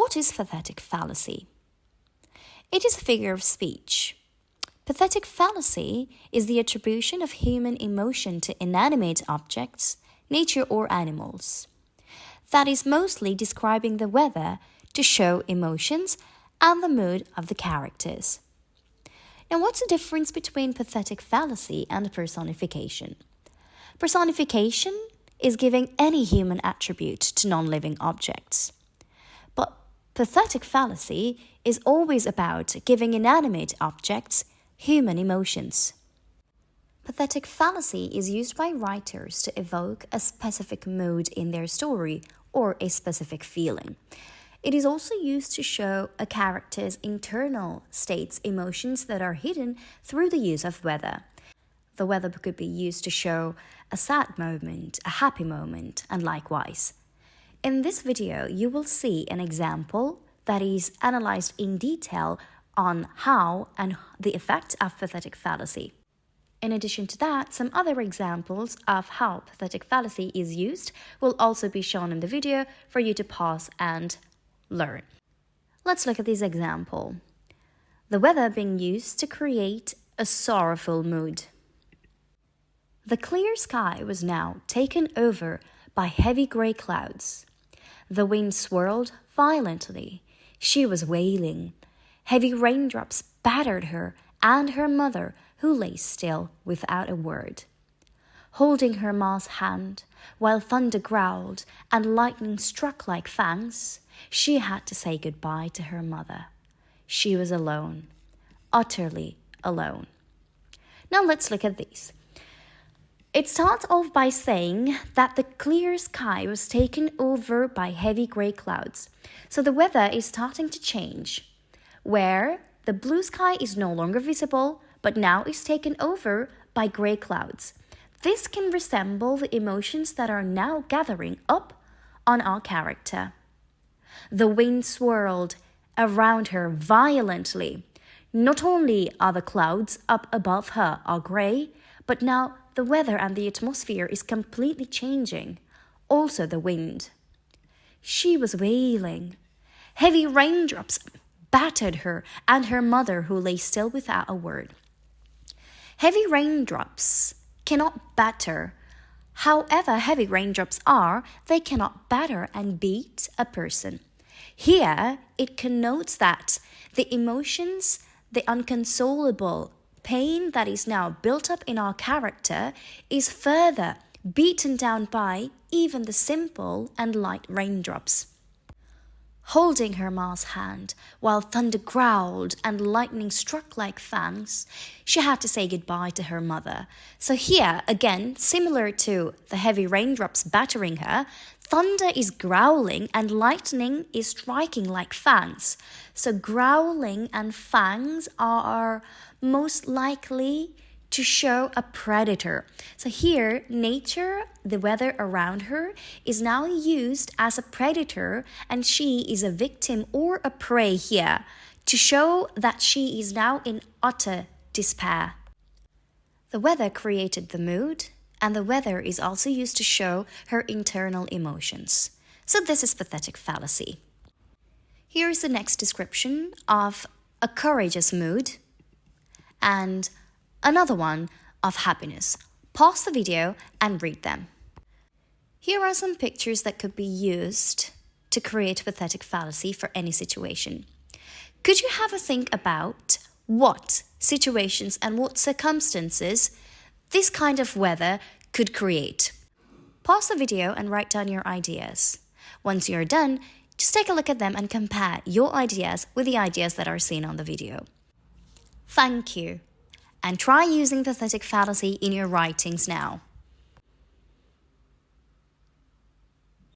what is pathetic fallacy? It is a figure of speech. Pathetic fallacy is the attribution of human emotion to inanimate objects, nature or animals. That is mostly describing the weather to show emotions and the mood of the characters. Now, what's the difference between pathetic fallacy and personification? Personification is giving any human attribute to non-living objects. But pathetic fallacy is always about giving inanimate objects human emotions. Pathetic fallacy is used by writers to evoke a specific mood in their story or a specific feeling. It is also used to show a character's internal states, emotions that are hidden through the use of weather. The weather could be used to show a sad moment, a happy moment, and likewise. In this video, you will see an example that is analyzed in detail on how and the effect of pathetic fallacy. In addition to that, some other examples of how pathetic fallacy is used will also be shown in the video for you to pause and learn. Let's look at this example. The weather being used to create a sorrowful mood. The clear sky was now taken over by heavy grey clouds. The wind swirled violently. She was wailing. Heavy raindrops battered her and her mother, who lay still without a word. Holding her ma's hand, while thunder growled and lightning struck like fangs, she had to say goodbye to her mother. She was alone, utterly alone. Now let's look at these. It starts off by saying that the clear sky was taken over by heavy grey clouds. So the weather is starting to change, where the blue sky is no longer visible, but now is taken over by grey clouds. This can resemble the emotions that are now gathering up on our character. The wind swirled around her violently. Not only are the clouds up above her are grey, but now the weather and the atmosphere is completely changing. Also the wind. She was wailing. Heavy raindrops battered her and her mother, who lay still without a word. Heavy raindrops cannot batter. However heavy raindrops are, they cannot batter and beat a person. Here, it connotes that the emotions, the unconsolable pain that is now built up in our character is further beaten down by even the simple and light raindrops. Holding her ma's hand, while thunder growled and lightning struck like fangs, she had to say goodbye to her mother. So here, again, similar to the heavy raindrops battering her, thunder is growling and lightning is striking like fangs. So growling and fangs are most likely to show a predator. So here, nature, the weather around her, is now used as a predator, and she is a victim or a prey here to show that she is now in utter despair. The weather created the mood, and the weather is also used to show her internal emotions. So this is pathetic fallacy. Here is the next description of a courageous mood and another one of happiness. Pause the video and read them. Here are some pictures that could be used to create pathetic fallacy for any situation. Could you have a think about what situations and what circumstances this kind of weather could create? Pause the video and write down your ideas. Once you're done, just take a look at them and compare your ideas with the ideas that are seen on the video. Thank you. And try using pathetic fallacy in your writings now.